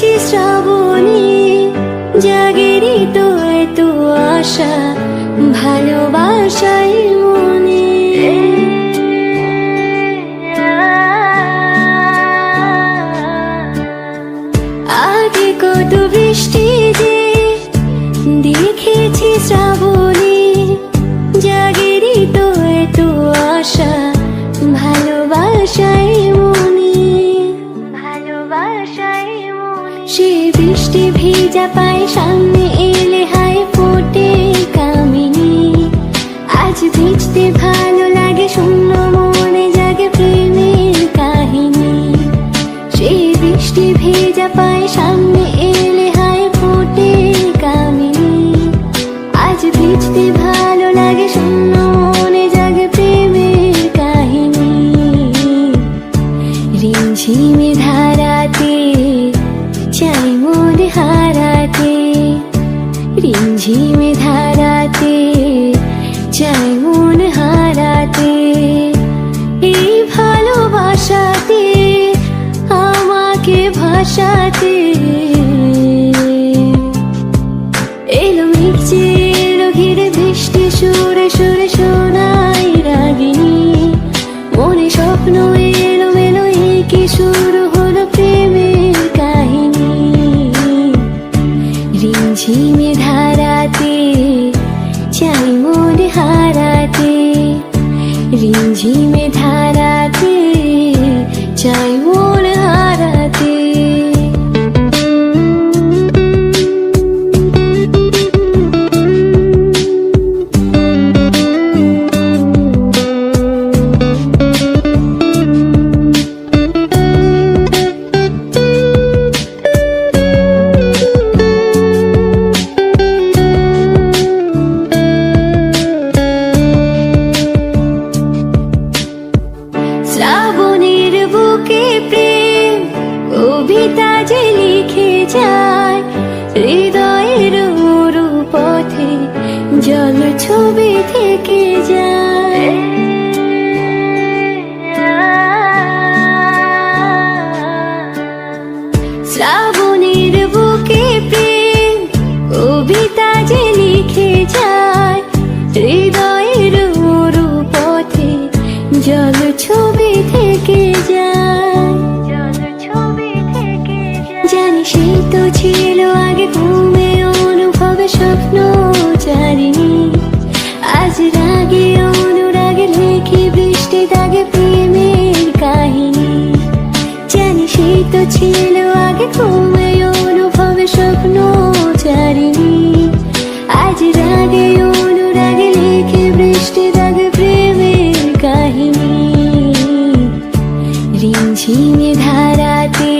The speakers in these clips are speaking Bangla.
লিখেছি শ্রাবণী, জাগেরই তো এত আশা, ভালোবাসাই মনে। আগে কত বৃষ্টি যে দেখেছি শ্রাবণী, জাগেরই তো এত আশা, ভালোবাসাই মনে, ভালোবাসাই মনে। সে বৃষ্টি ভিজা পায় সামনে এলে হায় ফোটে কামিনী, আজ ভিজতে ভালো লাগে শূন্য মনে জাগে প্রেমের কাহিনী। সে বৃষ্টি ভেজা পায় সামনে এলে হায় ফোটে কামিনী, আজ ভিজতে ভালো লাগে শূন্য মনে জাগে প্রেমের কাহিনী। রিমঝিমে ধারাতে চাই মন হারাতে, রিমঝিমে ধারাতে চাই মন হারাতে। এই ভালোবাসাতে আমাকে ভাসাতে, এলো মেঘ যে এলো ঘিরে বৃষ্টি সুরে সুরে শোনাই রাগিনী। মনে স্বপ্ন এলো মেলো কি শুরু হলো প্রেমের কাহিনী। রিমঝিমে ধারাতে চাই মন হারাতে, রিমঝিমে ধারাতে চাই মন হারাতে। শ্রাবণের বুকে প্রেম কবিতা যে লিখে যায়, হৃদয়ের মরু পথে জল ছবি থেকে যায়। শ্রাবণের বুকে প্রেম কবিতা যে লিখে যায়, হৃদয়ের মরু পথে জল ছবি থেকে যায়, জল ছবি থেকে যায়। জানি সে তো ছিল আগে ঘুমে অনুভবে স্বপ্ন জানিনি, আজ রাগে অনুরাগে লেখি বৃষ্টি দাগে প্রেমের কাহিনী। জানি সে তো ছিল আগে ঘুমে অনুভবে স্বপ্ন জানিনি, আজ রাগে অনুরাগে লেখি বৃষ্টি দাগে প্রেমের কাহিনী। রিমঝিমে ধারাতে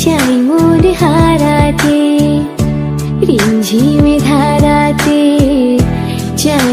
চাই মন হারাতে, রিমঝিমে ধারাতে চাই